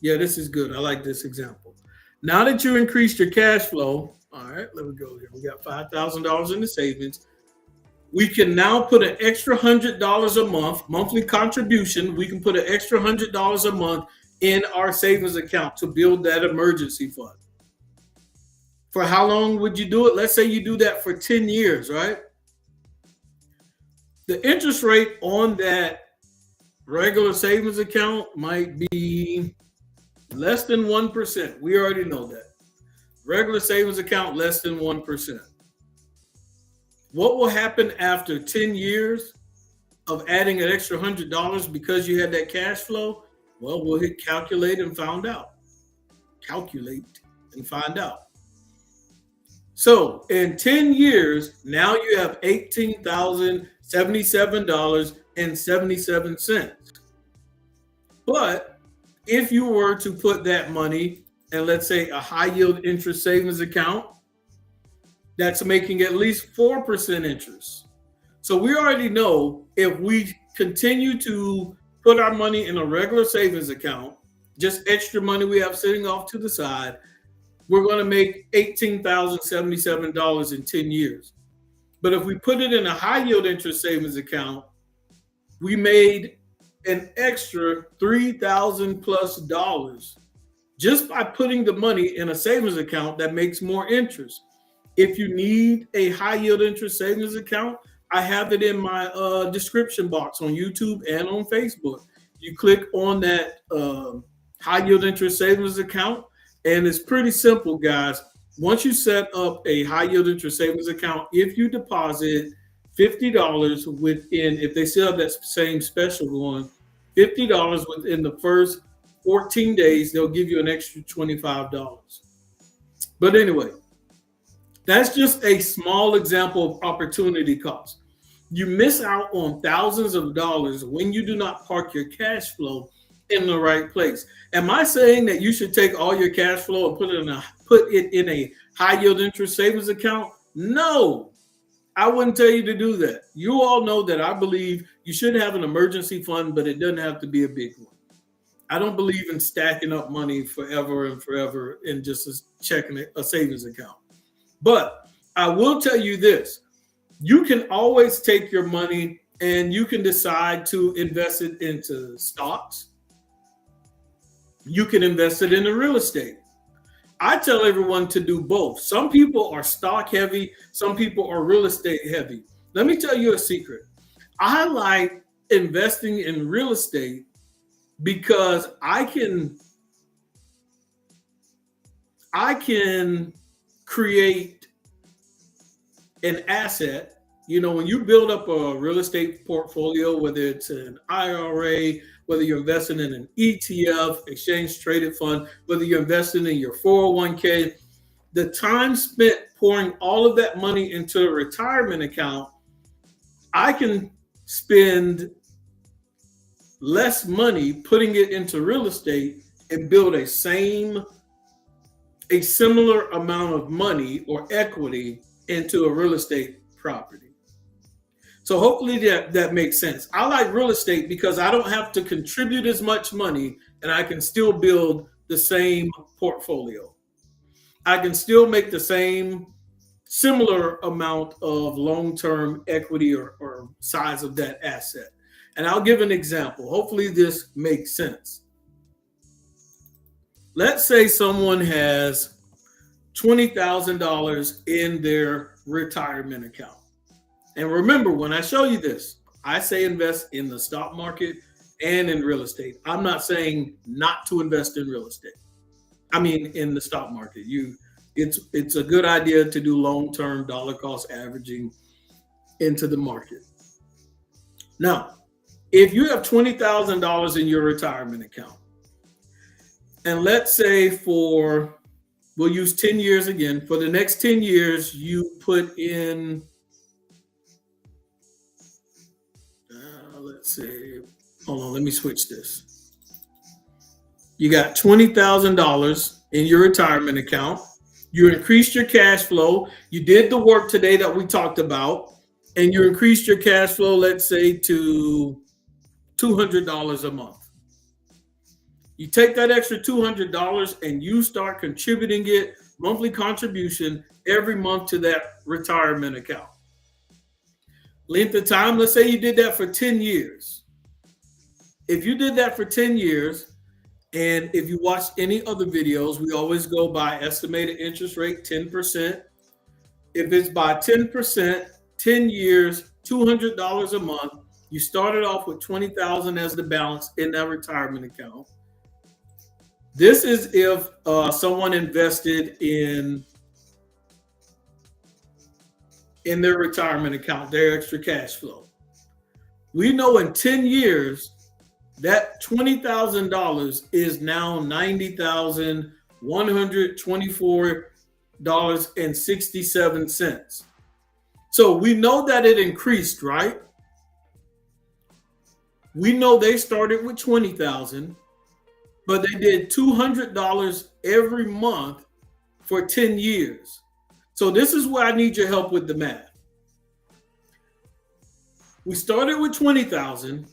yeah, this is good. I like this example. Now that you increased your cash flow, all right, let me go here. We got $5,000 in the savings. We can now put an extra $100 a month, monthly contribution. We can put an extra $100 a month in our savings account to build that emergency fund. For how long would you do it? Let's say you do that for 10 years, right? The interest rate on that regular savings account might be less than 1%. We already know that. Regular savings account, less than 1%. What will happen after 10 years of adding an extra $100 because you had that cash flow? Well, we'll hit calculate and find out. Calculate and find out. So in 10 years, now you have $18,077.77. But if you were to put that money in, let's say, a high yield interest savings account, that's making at least 4% interest. So we already know if we continue to put our money in a regular savings account, just extra money we have sitting off to the side, we're going to make $18,077 in 10 years. But if we put it in a high yield interest savings account, we made an extra $3,000 plus just by putting the money in a savings account that makes more interest. If you need a high yield interest savings account, I have it in my description box on YouTube and on Facebook. You click on that high yield interest savings account, and it's pretty simple, guys. Once you set up a high yield interest savings account, if you deposit $50 within, if they still have that same special going, $50 within the first 14 days, they'll give you an extra $25. But anyway, that's just a small example of opportunity cost. You miss out on thousands of dollars when you do not park your cash flow in the right place. Am I saying that you should take all your cash flow and put it in a high yield interest savings account? No, I wouldn't tell you to do that. You all know that I believe you should have an emergency fund, but it doesn't have to be a big one. I don't believe in stacking up money forever and forever in just checking a savings account. But I will tell you this. You can always take your money and you can decide to invest it into stocks. You can invest it into real estate. I tell everyone to do both. Some people are stock heavy. Some people are real estate heavy. Let me tell you a secret. I like investing in real estate because I can create an asset. You know, when you build up a real estate portfolio, whether it's an IRA, whether you're investing in an ETF, exchange traded fund, whether you're investing in your 401k, the time spent pouring all of that money into a retirement account, I can spend less money putting it into real estate and build a similar amount of money or equity into a real estate property. So hopefully that makes sense. I like real estate because I don't have to contribute as much money and I can still build the same portfolio. I can still make the same similar amount of long-term equity or size of that asset. And I'll give an example. Hopefully this makes sense. Let's say someone has $20,000 in their retirement account. And remember, when I show you this, I say invest in the stock market and in real estate. I'm not saying not to invest in real estate. I mean, in the stock market. It's a good idea to do long-term dollar cost averaging into the market. Now, if you have $20,000 in your retirement account, and let's say we'll use 10 years again. For the next 10 years, you put in, let's say, hold on, let me switch this. You got $20,000 in your retirement account. You increased your cash flow. You did the work today that we talked about, and you increased your cash flow, let's say, to $200 a month. You take that extra $200 and you start contributing it, monthly contribution, every month to that retirement account. Length of time, let's say you did that for 10 years. If you did that for 10 years, and if you watch any other videos, we always go by estimated interest rate, 10%. If it's by 10%, 10 years, $200 a month, you started off with $20,000 as the balance in that retirement account. This is if someone invested in their retirement account, their extra cash flow. We know in 10 years, that $20,000 is now $90,124.67. So we know that it increased, right? We know they started with 20,000, but they did $200 every month for 10 years. So this is where I need your help with the math. We started with 20,000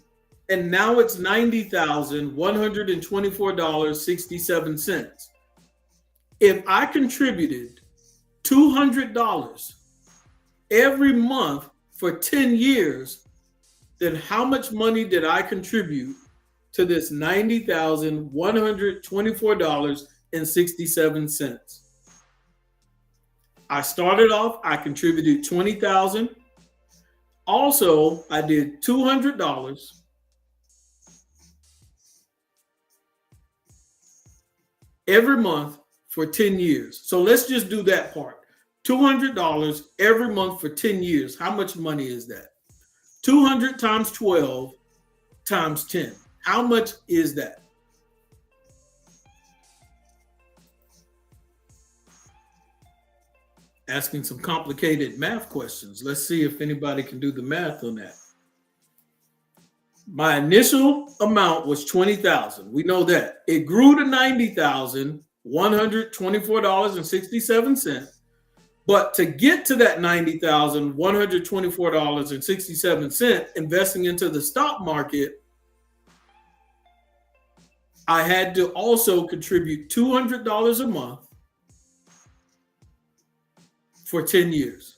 and now it's $90,124.67. If I contributed $200 every month for 10 years, then how much money did I contribute to this $90,124.67? I started off, I contributed $20,000. Also, I did $200 every month for 10 years. So let's just do that part. $200 every month for 10 years. How much money is that? 200 times 12 times 10. How much is that? Asking some complicated math questions. Let's see if anybody can do the math on that. My initial amount was 20,000. We know that. It grew to $90,124.67. But to get to that $90,124.67, investing into the stock market, I had to also contribute $200 a month for 10 years.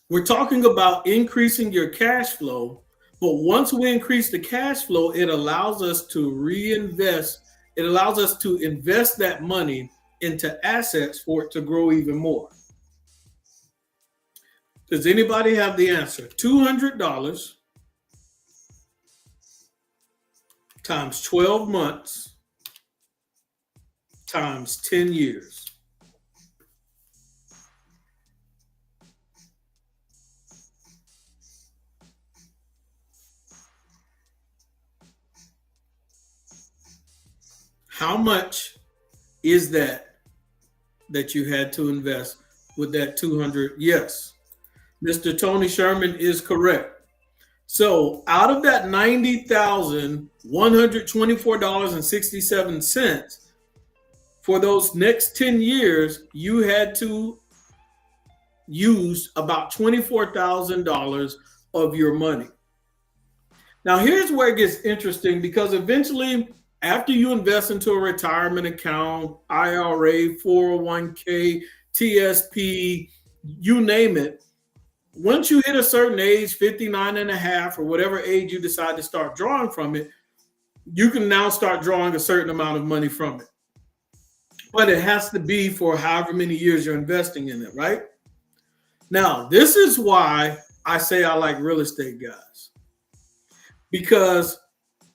We're talking about increasing your cash flow, but once we increase the cash flow, it allows us to reinvest. It allows us to invest that money into assets for it to grow even more. Does anybody have the answer? $200 times 12 months times 10 years. How much is that you had to invest with that 200? Yes, Mr. Tony Sherman is correct. So out of that $90,124.67, for those next 10 years, you had to use about $24,000 of your money. Now, here's where it gets interesting, because eventually, after you invest into a retirement account, IRA, 401k, TSP, you name it, once you hit a certain age, 59 and a half, or whatever age you decide to start drawing from it, you can now start drawing a certain amount of money from it. But it has to be for however many years you're investing in it, right? Now, this is why I say I like real estate, guys. Because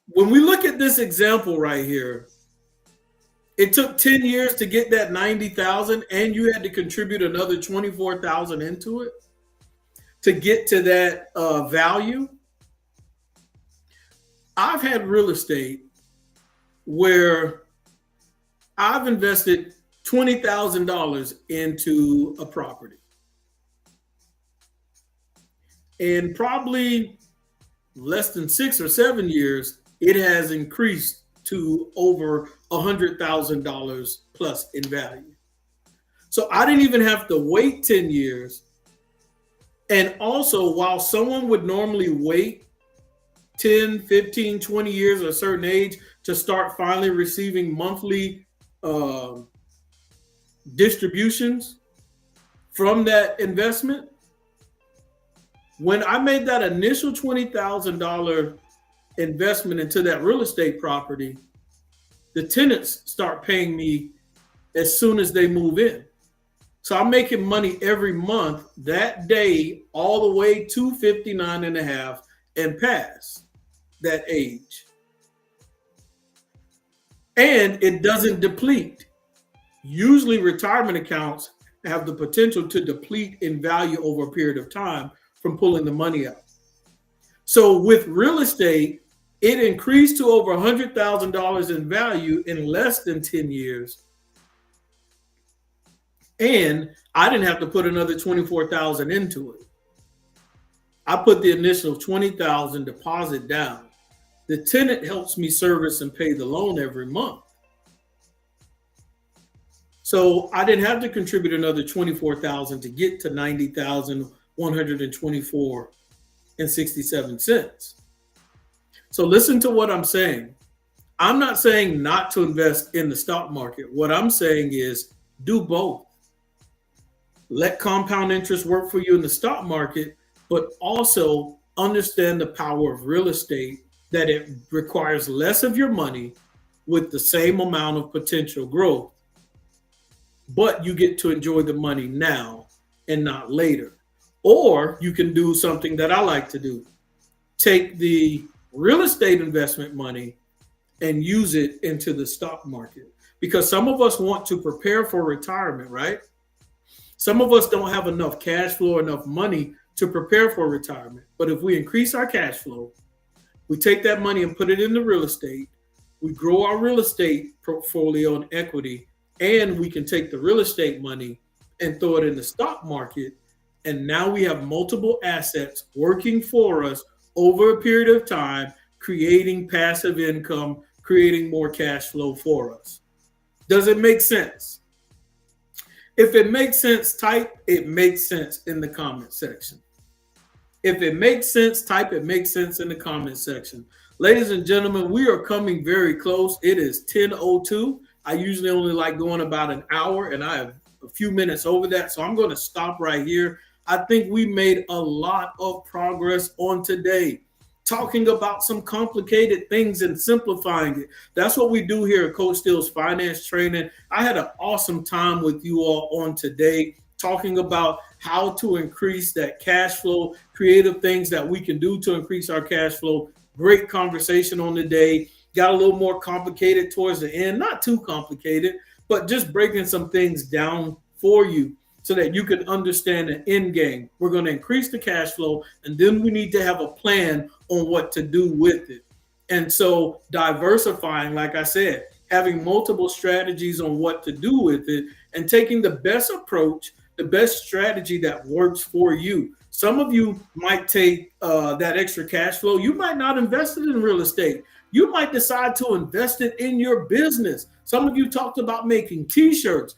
when we look at this example right here, it took 10 years to get that 90,000, and you had to contribute another 24,000 into it to get to that value. I've had real estate where I've invested $20,000 into a property, and probably less than 6 or 7 years, it has increased to over $100,000 plus in value. So I didn't even have to wait 10 years. And also, while someone would normally wait 10, 15, 20 years at a certain age to start finally receiving monthly distributions from that investment, when I made that initial $20,000 investment into that real estate property, the tenants start paying me as soon as they move in. So I'm making money every month that day all the way to 59 and a half and past that age. And it doesn't deplete. Usually retirement accounts have the potential to deplete in value over a period of time from pulling the money out. So with real estate, it increased to over $100,000 in value in less than 10 years. And I didn't have to put another 24,000 into it. I put the initial 20,000 deposit down. The tenant helps me service and pay the loan every month. So I didn't have to contribute another 24,000 to get to 90,124 and 67 cents. So listen to what I'm saying. I'm not saying not to invest in the stock market. What I'm saying is do both. Let compound interest work for you in the stock market, but also understand the power of real estate, that it requires less of your money with the same amount of potential growth, but you get to enjoy the money now and not later. Or you can do something that I like to do. Take the real estate investment money and use it into the stock market. Because some of us want to prepare for retirement, right? Some of us don't have enough cash flow, enough money to prepare for retirement. But if we increase our cash flow, we take that money and put it into real estate, we grow our real estate portfolio and equity, and we can take the real estate money and throw it in the stock market. And now we have multiple assets working for us over a period of time, creating passive income, creating more cash flow for us. Does it make sense? If it makes sense, type "it makes sense" in the comment section. If it makes sense, type "it makes sense" in the comment section. Ladies and gentlemen, we are coming very close. It is 10:02. I usually only like going about an hour, and I have a few minutes over that. So I'm going to stop right here. I think we made a lot of progress on today, talking about some complicated things and simplifying it. That's what we do here at Coach Steele's Finance Training. I had an awesome time with you all on today, talking about how to increase that cash flow, creative things that we can do to increase our cash flow. Great conversation on the day. Got a little more complicated towards the end, not too complicated, but just breaking some things down for you so that you can understand the end game. We're going to increase the cash flow, and then we need to have a plan on what to do with it. And so diversifying, like I said, having multiple strategies on what to do with it and taking the best approach, the best strategy that works for you. Some of you might take that extra cash flow. You might not invest it in real estate. You might decide to invest it in your business. Some of you talked about making t-shirts.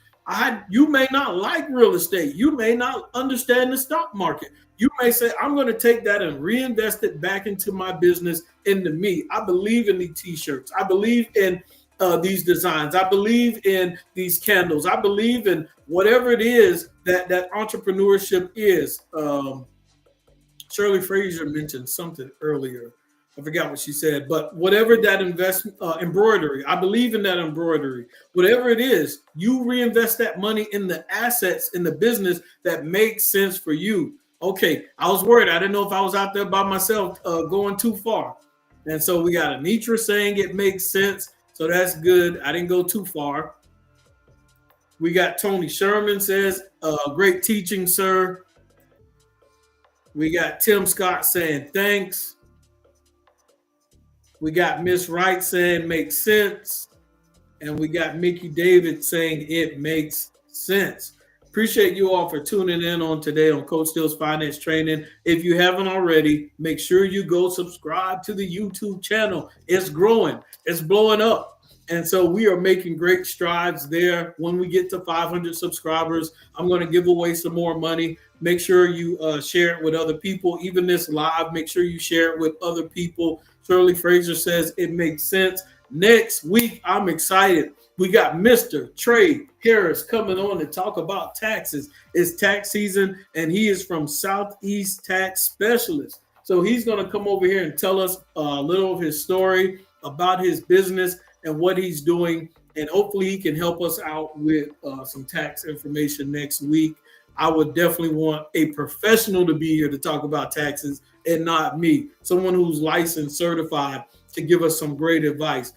You may not like real estate. You may not understand the stock market. You may say, I'm going to take that and reinvest it back into my business, into me. I believe in the t-shirts. I believe in these designs. I believe in these candles. I believe in whatever it is that entrepreneurship is. Shirley Fraser mentioned something earlier. I forgot what she said, but whatever that investment, embroidery, I believe in that embroidery. Whatever it is, you reinvest that money in the assets, in the business that makes sense for you. Okay, I was worried. I didn't know if I was out there by myself going too far. And so we got Anitra saying it makes sense. So that's good. I didn't go too far. We got Tony Sherman says, great teaching, sir. We got Tim Scott saying thanks. We got Miss Wright saying makes sense. And we got Mickey David saying it makes sense. Appreciate you all for tuning in on today on Coach Steele's Finance Training. If you haven't already, make sure you go subscribe to the YouTube channel. It's growing. It's blowing up. And so we are making great strides there. When we get to 500 subscribers, I'm going to give away some more money. Make sure you share it with other people. Even this live, make sure you share it with other people. Shirley Fraser says it makes sense. Next week, I'm excited. We got Mr. Trey Harris coming on to talk about taxes. It's tax season, and he is from Southeast Tax Specialist. So he's going to come over here and tell us a little of his story about his business and what he's doing. And hopefully he can help us out with some tax information next week. I would definitely want a professional to be here to talk about taxes and not me, someone who's licensed, certified to give us some great advice.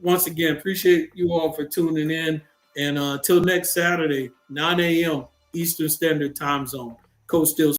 Once again, appreciate you all for tuning in. And until next Saturday, 9 a.m., Eastern Standard Time Zone. Coach still